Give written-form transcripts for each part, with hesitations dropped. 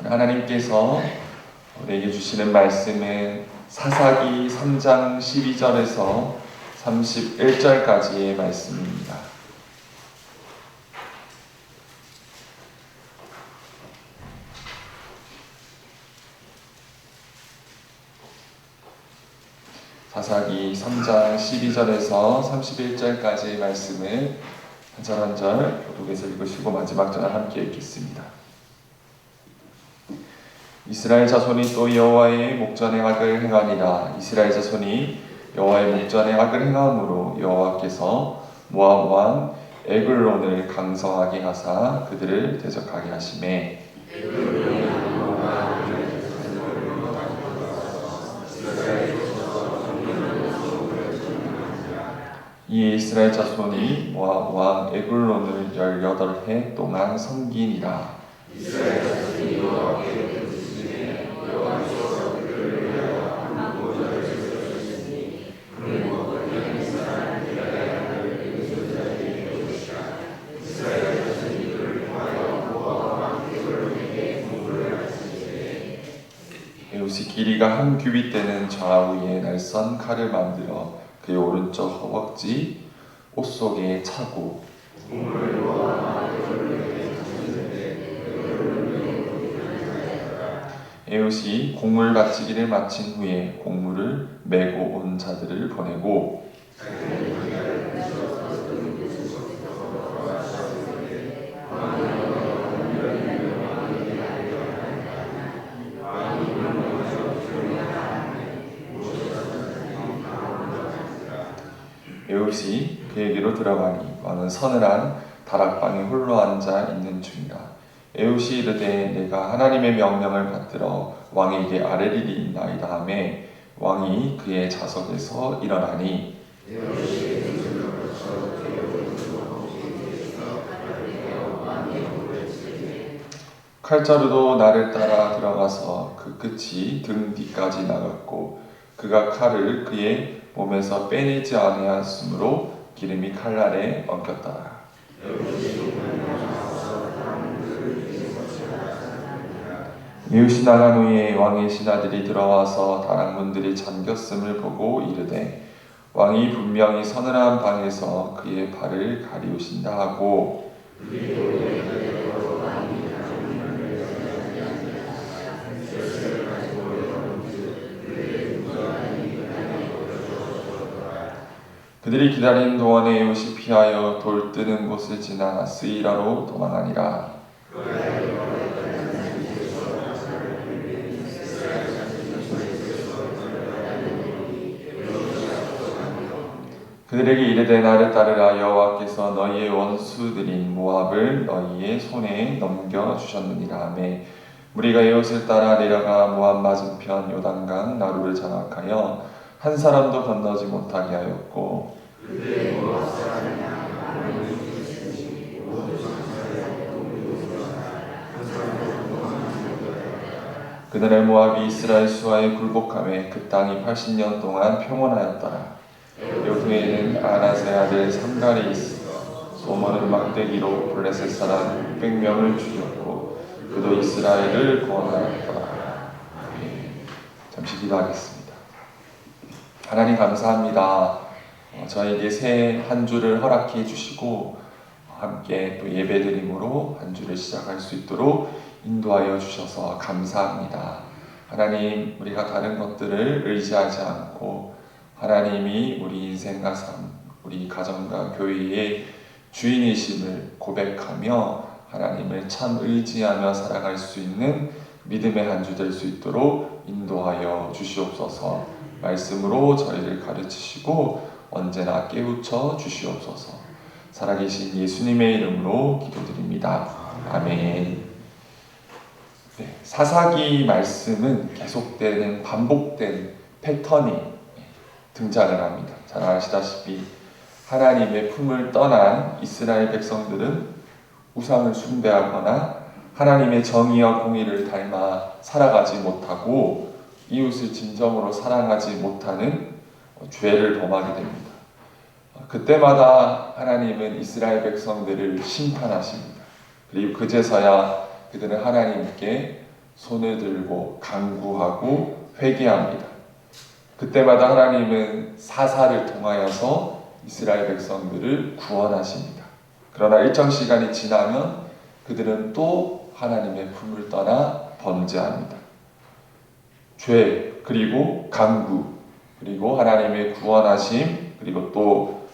하나님께서 우리에게 주시는 말씀은 사사기 3장 12절에서 31절까지의 말씀입니다. 사사기 3장 12절에서 31절까지의 말씀을 한 절 한 절 교독에서 읽으시고 마지막 절을 함께 읽겠습니다. 이스라엘 자손이 또 여호와의 목전에 악을 행하니라. 이스라엘 자손이 여호와의 목전에 악을 행함으로 여호와께서 모압 왕 에글론을 강성하게 하사 그들을 대적하게 하시매 이 이스라엘 자손이 모압 왕 에글론을 18해 동안 섬기니라. 이스라엘 자손이 여호와께 부르짖으며 여호와께서 그들을 위하여 한 모전을 세우셨으니 그는 무엇보다 사랑하는 자들의 인도자들에게 것이라. 이스라엘 자손이 그를 통하여 모압 왕 에글론에게 공부를 하시되 에웃이 길이가 한 규빗 되는 좌우에 날선 칼을 만들어 그의 오른쪽 허벅지 옷 속에 차고 에웃이 곡물 바치기를 마친 후에 곡물을 메고 온 자들을 보내고 에웃이 그에게로 들어가니 왕은 서늘한 다락방에 홀로 앉아 있는 중이라. 에웃이 이르되 내가 하나님의 명령을 받들어 왕에게 아랠 일이 있나이다 하매 왕이 그의 자석에서 일어나니 칼자루도 나를 따라 들어가서 그 끝이 등 뒤까지 나갔고 그가 칼을 그의 몸에서 빼내지 아니하였으므로 기름이 칼날에 엉켰더라. 이웃이 나간 후에 왕의 신하들이 들어와서 다락문들이 잠겼음을 보고 이르되 왕이 분명히 서늘한 방에서 그의 발을 가리우신다 하고 그들이 기다리는 동안에 에웃이 피하여 돌 뜨는 곳을 지나 스이라로 도망하니라. 그들에게 이르되 나를 따르라. 여호와께서 너희의 원수들인 모압을 너희의 손에 넘겨주셨느니라 하매 무리가 에웃을 따라 내려가 모압 맞은편 요단강 나루를 장악하여 한 사람도 건너지 못하게 하였고 그날에 모압이 이스라엘 수하에 굴복하며 그 땅이 80년 동안 평온하였더라. 요후에는 아나세 아들 삼갈이 있어 소몬은 막대기로 블레셋 사람 600명을 죽였고 그도 이스라엘을 구원하였더라. 잠시 기도하겠습니다. 하나님 감사합니다. 저에게 새 한 주를 허락해 주시고 함께 또 예배드림으로 한 주를 시작할 수 있도록 인도하여 주셔서 감사합니다. 하나님, 우리가 다른 것들을 의지하지 않고 하나님이 우리 인생과 삶, 우리 가정과 교회의 주인이심을 고백하며 하나님을 참 의지하며 살아갈 수 있는 믿음의 한 주 될 수 있도록 인도하여 주시옵소서. 말씀으로 저희를 가르치시고 언제나 깨우쳐 주시옵소서. 살아계신 예수님의 이름으로 기도드립니다. 아멘. 네, 사사기 말씀은 계속되는 반복된 패턴이 등장을 합니다. 잘 아시다시피 하나님의 품을 떠난 이스라엘 백성들은 우상을 숭배하거나 하나님의 정의와 공의를 닮아 살아가지 못하고 이웃을 진정으로 사랑하지 못하는 죄를 범하게 됩니다. 그때마다 하나님은 이스라엘 백성들을 심판하십니다. 그리고 그제서야 그들은 하나님께 손을 들고 간구하고 회개합니다. 그때마다 하나님은 사사를 통하여서 이스라엘 백성들을 구원하십니다. 그러나 일정 시간이 지나면 그들은 또 하나님의 품을 떠나 범죄합니다. 죄, 그리고 간구, 그리고 하나님의 구원하심, 그리고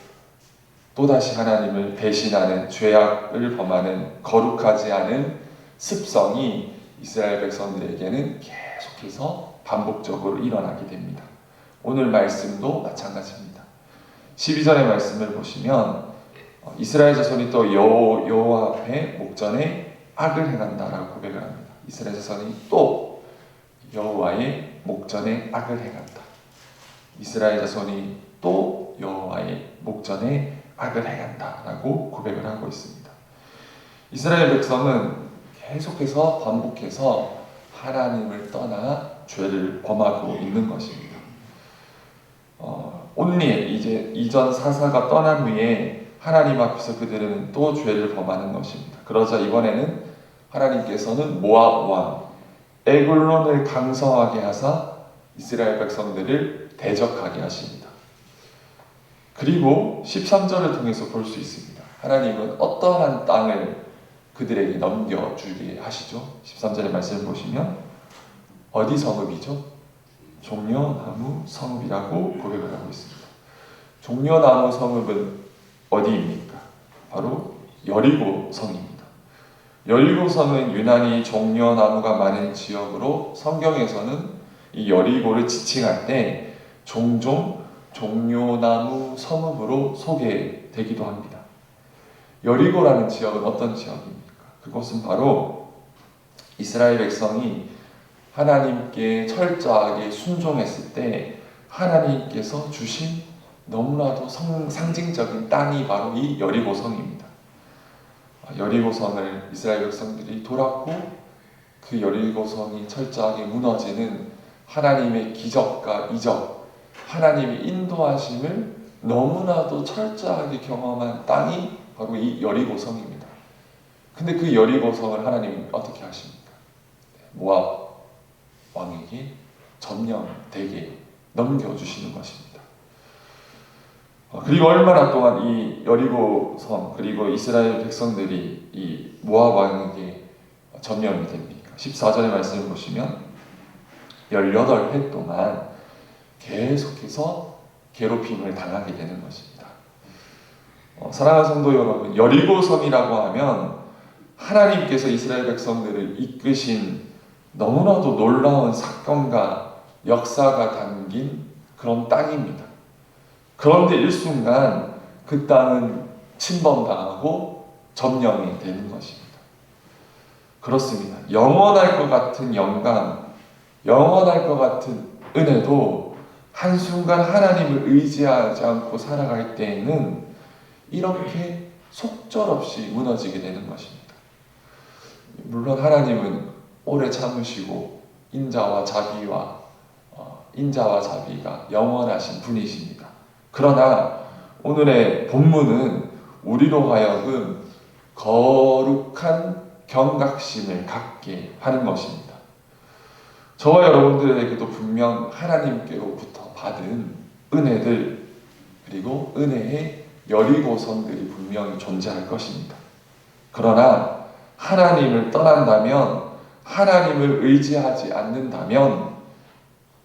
또다시 하나님을 배신하는 죄악을 범하는 거룩하지 않은 습성이 이스라엘 백성들에게는 계속해서 반복적으로 일어나게 됩니다. 오늘 말씀도 마찬가지입니다. 12절의 말씀을 보시면 이스라엘 자손이 또 여호와 앞에 목전에 악을 행한다라고 고백을 합니다. 이스라엘 자손이 또 여호와의 목전에 악을 행한다. 이스라엘 자손이 또 여호와의 목전에 악을 행한다라고 고백을 하고 있습니다. 이스라엘 백성은 계속해서 반복해서 하나님을 죄를 범하고 있는 것입니다. 온리 이제 이전 사사가 떠난 후에 하나님 앞에서 그들은 또 죄를 범하는 것입니다. 그러자 이번에는 하나님께서는 모압 왕 에글론을 강성하게 하사 이스라엘 백성들을 대적하게 하십니다. 그리고 13절을 통해서 볼 수 있습니다. 하나님은 어떠한 땅을 그들에게 넘겨주게 하시죠. 13절의 말씀을 보시면 어디 성읍이죠? 종려나무 성읍이라고 고백을 하고 있습니다. 종려나무 성읍은 어디입니까? 바로 여리고 성입니다. 여리고 성은 유난히 종려나무가 많은 지역으로 성경에서는 이 여리고를 지칭할 때 종종 종려나무 성읍으로 소개되기도 합니다. 여리고라는 지역은 어떤 지역입니까? 그것은 바로 이스라엘 백성이 하나님께 철저하게 순종했을 때 하나님께서 주신 너무나도 상징적인 땅이 바로 이 여리고성입니다. 여리고성을 이스라엘 백성들이 돌았고 그 여리고성이 철저하게 무너지는 하나님의 기적과 이적, 하나님의 인도하심을 너무나도 철저하게 경험한 땅이 바로 이 여리고성입니다. 근데 그 여리고성을 하나님이 어떻게 하십니까? 모압 왕에게 점령되게 넘겨주시는 것입니다. 그리고 얼마나 동안 이 여리고성 그리고 이스라엘 백성들이 이 모압 왕에게 점령이 됩니까? 14절의 말씀을 보시면 18해 동안 계속해서 괴롭힘을 당하게 되는 것입니다. 사랑하는 성도 여러분, 여리고성이라고 하면 하나님께서 이스라엘 백성들을 이끄신 너무나도 놀라운 사건과 역사가 담긴 그런 땅입니다. 그런데 일순간 그 땅은 침범당하고 점령이 되는 것입니다. 그렇습니다. 영원할 것 같은 영광, 영원할 것 같은 은혜도 한순간 하나님을 의지하지 않고 살아갈 때에는 이렇게 속절없이 무너지게 되는 것입니다. 물론 하나님은 오래 참으시고 인자와 자비가 영원하신 분이십니다. 그러나 오늘의 본문은 우리로 하여금 거룩한 경각심을 갖게 하는 것입니다. 저와 여러분들에게도 분명 하나님께로부터 받은 은혜들 그리고 은혜의 여리고성들이 분명히 존재할 것입니다. 그러나 하나님을 떠난다면, 하나님을 의지하지 않는다면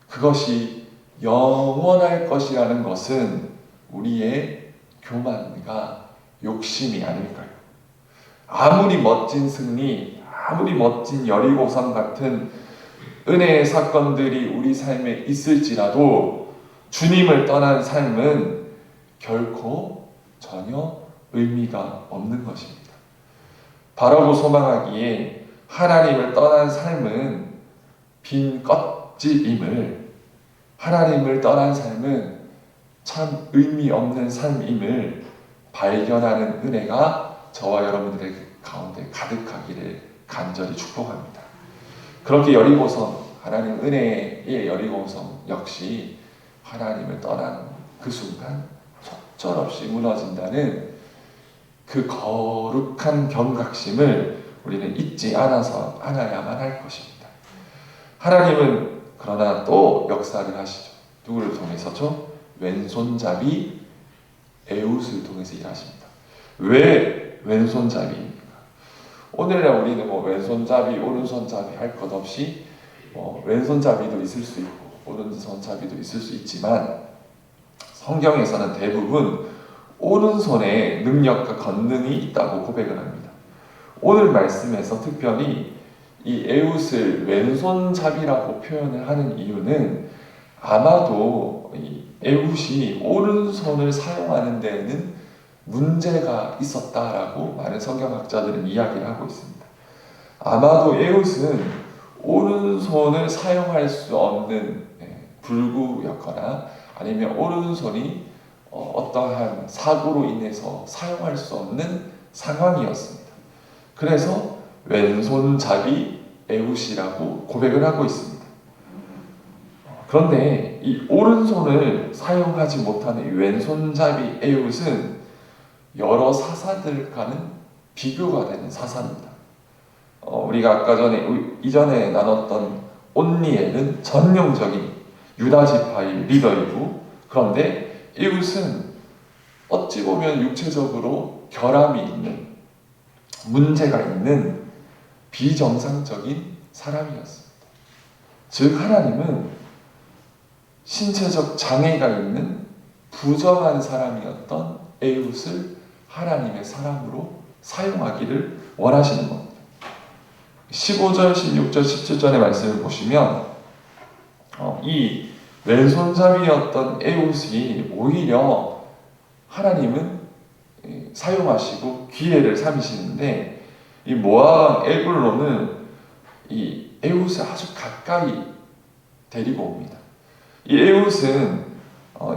그것이 영원할 것이라는 것은 우리의 교만과 욕심이 아닐까요? 아무리 멋진 승리, 아무리 멋진 여리고성 같은 은혜의 사건들이 우리 삶에 있을지라도 주님을 떠난 삶은 결코 전혀 의미가 없는 것입니다. 바라고 소망하기에 하나님을 떠난 삶은 빈 껍질임을, 하나님을 떠난 삶은 참 의미 없는 삶임을 발견하는 은혜가 저와 여러분들의 가운데 가득하기를 간절히 축복합니다. 그렇게 여리고성, 하나님 은혜의 여리고성 역시 하나님을 떠난 그 순간 속절없이 무너진다는 그 거룩한 경각심을 우리는 잊지 않아야만 할 것입니다. 하나님은 그러나 또 역사를 하시죠. 누구를 통해서죠? 왼손잡이 에웃을 통해서 일하십니다. 왜 왼손잡이입니까? 오늘날 우리는 왼손잡이, 오른손잡이 할 것 없이 왼손잡이도 있을 수 있고 오른손잡이도 있을 수 있지만 성경에서는 대부분 오른손에 능력과 권능이 있다고 고백을 합니다. 오늘 말씀에서 특별히 이 에웃을 왼손잡이라고 표현을 하는 이유는 아마도 이 에웃이 오른손을 사용하는 데에는 문제가 있었다라고 많은 성경학자들은 이야기를 하고 있습니다. 아마도 에웃은 오른손을 사용할 수 없는 불구였거나 아니면 오른손이 어떠한 사고로 인해서 사용할 수 없는 상황이었습니다. 그래서 왼손잡이 에웃이라고 고백을 하고 있습니다. 그런데 이 오른손을 사용하지 못하는 이 왼손잡이 에웃은 여러 사사들과는 비교가 되는 사사입니다. 우리가 아까 이전에 나눴던 온니엘은 전형적인 유다 지파의 리더이고, 그런데 에웃은 어찌 보면 육체적으로 결함이 있는, 문제가 있는 비정상적인 사람이었습니다. 즉 하나님은 신체적 장애가 있는 부정한 사람이었던 에웃을 하나님의 사람으로 사용하기를 원하시는 겁니다. 15절, 16절, 17절의 말씀을 보시면 이 왼손잡이였던 에웃이 오히려 하나님은 사용하시고 기회를 삼으시는데, 이 모압 에글론은 이 에웃을 아주 가까이 데리고 옵니다. 이 에웃은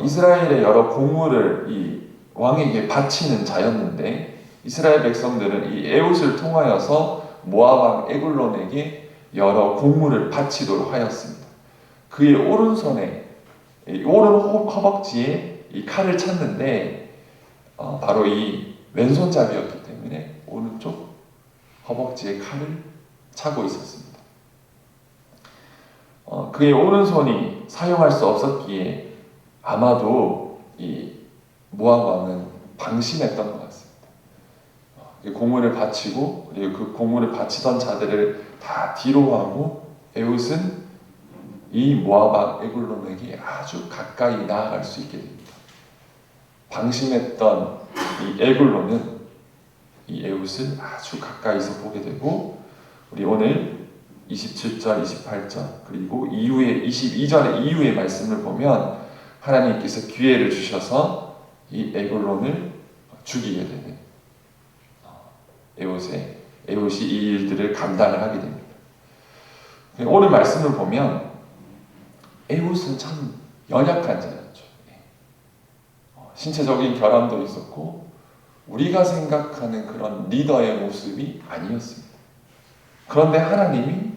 이스라엘의 여러 공물을 이 왕에게 바치는 자였는데, 이스라엘 백성들은 이 에웃을 통하여서 모압 왕 에글론에게 여러 공물을 바치도록 하였습니다. 그의 오른손에, 오른 허벅지에 이 칼을 찼는데 바로 이 왼손잡이였기 때문에 오른쪽 허벅지에 칼을 차고 있었습니다. 그의 오른손이 사용할 수 없었기에 아마도 이 모압 왕은 방심했던 것 같습니다. 공물을 바치고, 그리고 그 공물을 바치던 자들을 다 뒤로 하고 에웃은 이 모압 왕 에글론에게 아주 가까이 나아갈 수 있게 됩니다. 방심했던 이 에글론은 이 에웃을 아주 가까이서 보게 되고, 우리 오늘 27절, 28절 그리고 이후에 22절의 이후의 말씀을 보면 하나님께서 기회를 주셔서 이 에글론을 죽이게 되는, 에웃이 이 일들을 감당을 하게 됩니다. 오늘 말씀을 보면 에웃은 참 연약한 자였죠. 신체적인 결함도 있었고 우리가 생각하는 그런 리더의 모습이 아니었습니다. 그런데 하나님이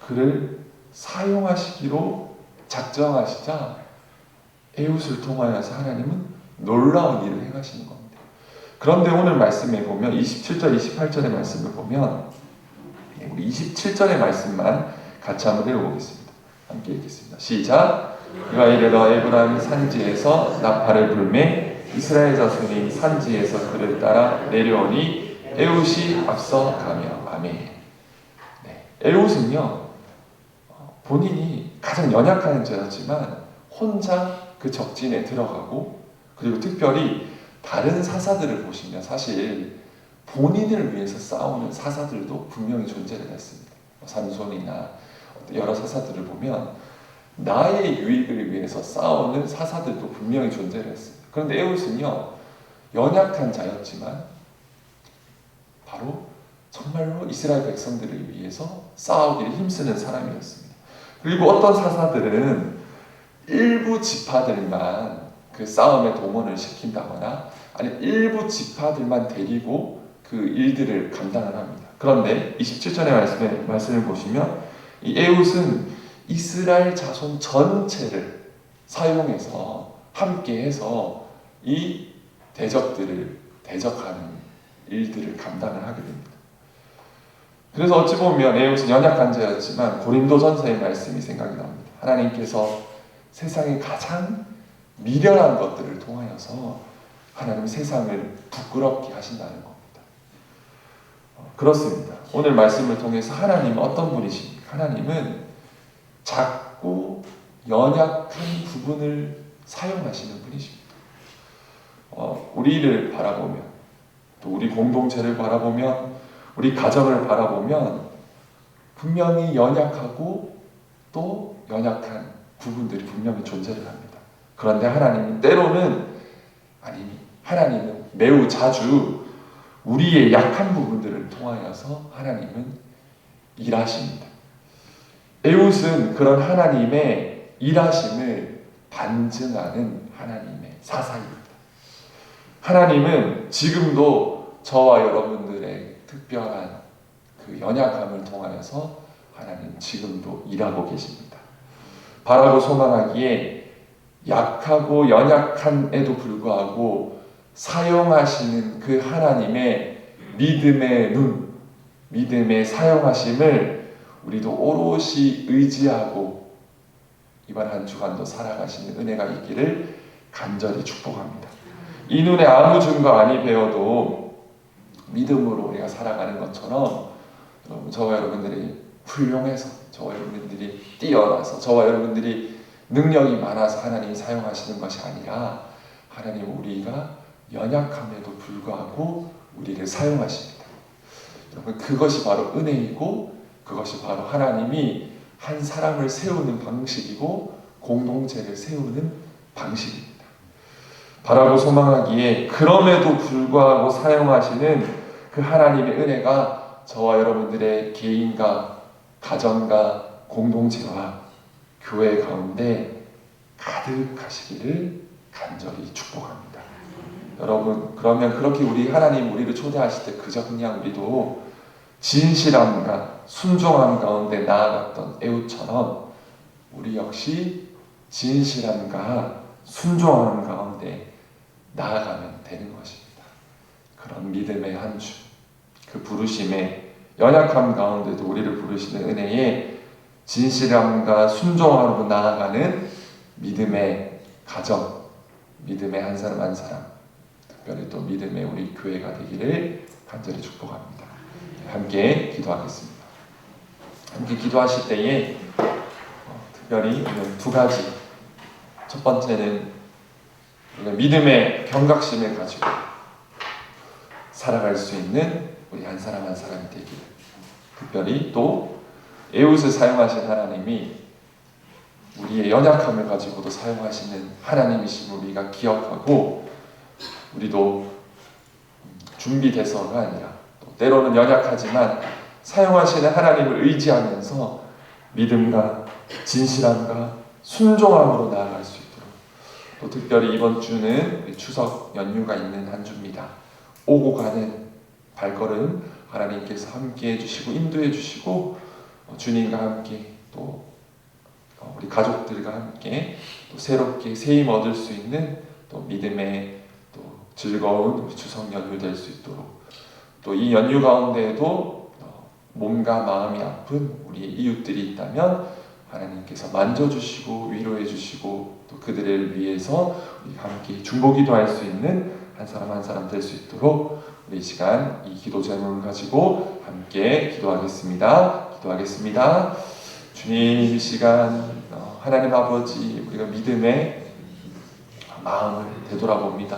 그를 사용하시기로 작정하시자 에웃을 통하여서 하나님은 놀라운 일을 행하시는 겁니다. 그런데 오늘 말씀에 보면 27절, 28절의 말씀을 보면 우리 27절의 말씀만 같이 한번 읽어보겠습니다. 함께 읽겠습니다. 시작! 그가 이르러 에브라임 산지에서 나팔을 불매 이스라엘 자손이 산지에서 그를 따라 내려오니 에웃이 앞서 가며. 아멘. 에웃은요, 본인이 가장 연약한 자였지만 혼자 그 적진에 들어가고, 그리고 특별히 다른 사사들을 보시면 사실 본인을 위해서 싸우는 사사들도 분명히 존재를 했습니다. 삼손이나 여러 사사들을 보면 나의 유익을 위해서 싸우는 사사들도 분명히 존재를 했습니다. 그런데 에웃은요, 연약한 자였지만 바로 정말로 이스라엘 백성들을 위해서 싸우기를 힘쓰는 사람이었습니다. 그리고 어떤 사사들은 일부 지파들만 그 싸움에 동원을 시킨다거나 아니면 일부 지파들만 데리고 그 일들을 감당을 합니다. 그런데 27절의 말씀을 보시면 이 에웃은 이스라엘 자손 전체를 사용해서 함께해서 이 대적들을 대적하는 일들을 감당을 하게 됩니다. 그래서 어찌 보면 에웃은 연약한 자였지만 고린도전서의 말씀이 생각이 납니다. 하나님께서 세상의 가장 미련한 것들을 통하여서 하나님 세상을 부끄럽게 하신다는 겁니다. 그렇습니다. 오늘 말씀을 통해서 하나님은 어떤 분이십니까? 하나님은 작고 연약한 부분을 사용하시는 분이십니다. 우리를 바라보면, 또 우리 공동체를 바라보면, 우리 가정을 바라보면 분명히 연약하고 또 연약한 부분들이 분명히 존재를 합니다. 그런데 하나님은 때로는, 하나님은 매우 자주 우리의 약한 부분들을 통하여서 하나님은 일하십니다. 에웃은 그런 하나님의 일하심을 반증하는 하나님의 사사입니다. 하나님은 지금도 저와 여러분들의 특별한 그 연약함을 통하여서 하나님 지금도 일하고 계십니다. 바라고 소망하기에 약하고 연약함에도 불구하고 사용하시는 그 하나님의 믿음의 눈, 믿음의 사용하심을 우리도 오롯이 의지하고 이번 한 주간도 살아가시는 은혜가 있기를 간절히 축복합니다. 이 눈에 아무 증거 아니 배워도 믿음으로 우리가 살아가는 것처럼 저와 여러분들이 훌륭해서, 저와 여러분들이 뛰어나서, 저와 여러분들이 능력이 많아서 하나님이 사용하시는 것이 아니라 하나님은 우리가 연약함에도 불구하고 우리를 사용하십니다. 여러분, 그것이 바로 은혜이고 그것이 바로 하나님이 한 사람을 세우는 방식이고 공동체를 세우는 방식입니다. 바라고 소망하기에 그럼에도 불구하고 사용하시는 그 하나님의 은혜가 저와 여러분들의 개인과 가정과 공동체와 교회 가운데 가득하시기를 간절히 축복합니다. 여러분, 그러면 그렇게 하나님 우리를 초대하실 때 그저 그냥 우리도 진실함과 순종함 가운데 나아갔던 에웃처럼 우리 역시 진실함과 순종함 가운데 나아가면 되는 것입니다. 그런 믿음의 한 주, 그 부르심의 연약함 가운데도 우리를 부르시는 은혜에 진실함과 순종함으로 나아가는 믿음의 가정, 믿음의 한 사람 한 사람, 특별히 또 믿음의 우리 교회가 되기를 간절히 축복합니다. 함께 기도하겠습니다. 함께 기도하실 때에 특별히 두 가지, 첫 번째는 믿음의 경각심을 가지고 살아갈 수 있는 우리 한 사람 한 사람이 되기를, 특별히 또 에웃을 사용하신 하나님이 우리의 연약함을 가지고도 사용하시는 하나님이심을 우리가 기억하고 우리도 준비돼서가 아니라 또 때로는 연약하지만 사용하시는 하나님을 의지하면서 믿음과 진실함과 순종함으로 나아갈 수 있도록, 또 특별히 이번 주는 추석 연휴가 있는 한 주입니다. 오고 가는 발걸음 하나님께서 함께 해주시고 인도해 주시고 주님과 함께 또 우리 가족들과 함께 또 새롭게 새 힘 얻을 수 있는 또 믿음의 또 즐거운 우리 추석 연휴 될 수 있도록, 또 이 연휴 가운데에도 몸과 마음이 아픈 우리의 이웃들이 있다면 하나님께서 만져주시고 위로해주시고 또 그들을 위해서 우리 함께 중보기도할 수 있는 한 사람 한 사람 될 수 있도록 우리 이 시간 이 기도 제목을 가지고 함께 기도하겠습니다. 주님, 이 시간 하나님 아버지, 우리가 믿음의 마음을 되돌아봅니다.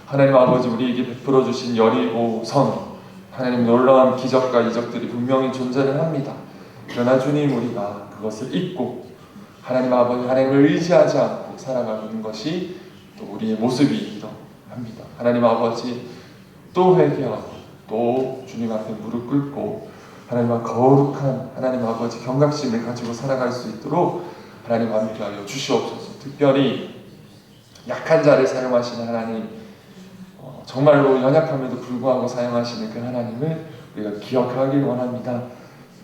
하나님 아버지, 우리에게 베풀어 주신 여리고 성, 하나님 놀라운 기적과 이적들이 분명히 존재를 합니다. 그러나 주님, 우리가 그것을 잊고 하나님 아버지, 하나님을 의지하지 않고 살아가는 것이 또 우리의 모습이기도 합니다. 하나님 아버지, 또 회개하고 또 주님 앞에 무릎 꿇고 하나님과 거룩한 하나님 아버지 경각심을 가지고 살아갈 수 있도록 하나님 함께하여 주시옵소서. 특별히 약한 자를 사용하시는 하나님, 정말로 연약함에도 불구하고 사용하시는 그 하나님을 우리가 기억하길 원합니다.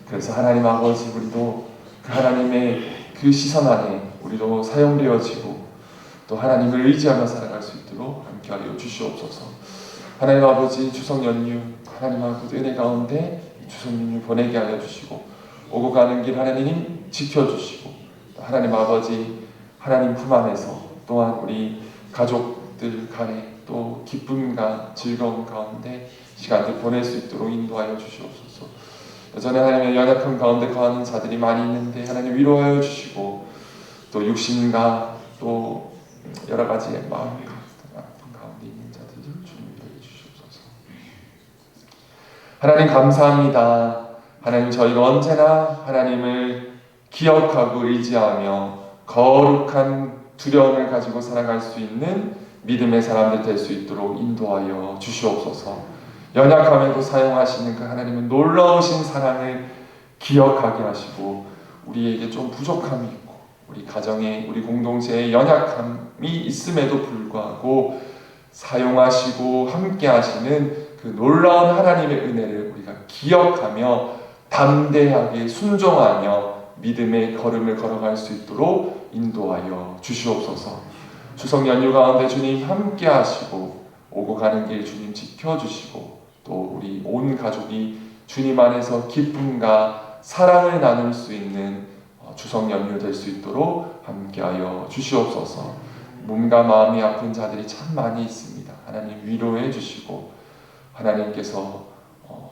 그래서 하나님 아버지, 우리도 그 하나님의 그 시선 안에 우리도 사용되어지고 또 하나님을 의지하며 살아갈 수 있도록 함께하여 주시옵소서. 하나님 아버지, 추석 연휴 하나님 아버지 은혜 가운데 주성님을 보내게 하여 주시고 오고 가는 길 하나님 지켜주시고 하나님 아버지 하나님 품 안에서 또한 우리 가족들 간에 또 기쁨과 즐거움 가운데 시간을 보낼 수 있도록 인도하여 주시옵소서. 여전히 하나님의 연약함 가운데 거하는 자들이 많이 있는데 하나님 위로하여 주시고 또 육신과 또 여러 가지의 마음 가운데 있는 자들을 주님 위로해 주시옵소서. 하나님 감사합니다. 하나님 저희가 언제나 하나님을 기억하고 의지하며 거룩한 두려움을 가지고 살아갈 수 있는 믿음의 사람들 될 수 있도록 인도하여 주시옵소서. 연약함에도 사용하시는 그 하나님은 놀라우신 사랑을 기억하게 하시고 우리에게 좀 부족함이 있고 우리 가정에 우리 공동체에 연약함이 있음에도 불구하고 사용하시고 함께 하시는 그 놀라운 하나님의 은혜를 우리가 기억하며 담대하게 순종하며 믿음의 걸음을 걸어갈 수 있도록 인도하여 주시옵소서. 추석 연휴 가운데 주님 함께 하시고 오고 가는 길 주님 지켜주시고 또 우리 온 가족이 주님 안에서 기쁨과 사랑을 나눌 수 있는 추석 연휴 될 수 있도록 함께하여 주시옵소서. 몸과 마음이 아픈 자들이 참 많이 있습니다. 하나님 위로해 주시고 하나님께서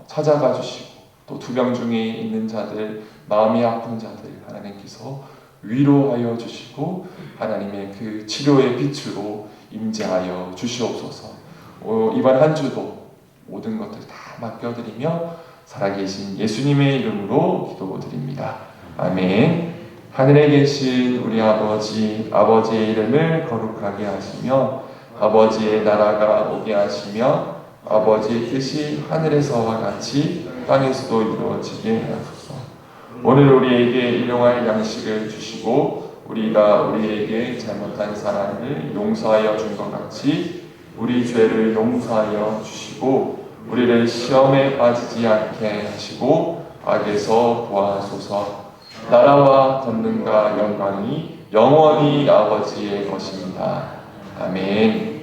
찾아가 주시고 또 투병 중에 있는 자들 마음이 아픈 자들 하나님께서 위로하여 주시고 하나님의 그 치료의 빛으로 임재하여 주시옵소서. 이번 한 주도 모든 것들 다 맡겨드리며 살아계신 예수님의 이름으로 기도드립니다. 아멘. 하늘에 계신 우리 아버지, 아버지의 이름을 거룩하게 하시며 아버지의 나라가 오게 하시며 아버지의 뜻이 하늘에서와 같이 땅에서도 이루어지게 하소서. 오늘 우리에게 일용할 양식을 주시고 우리가 우리에게 잘못한 사람을 용서하여 준 것 같이 우리 죄를 용서하여 주시고 우리를 시험에 빠지지 않게 하시고 악에서 구하소서. 나라와 권능과 영광이 영원히 아버지의 것입니다. 아멘.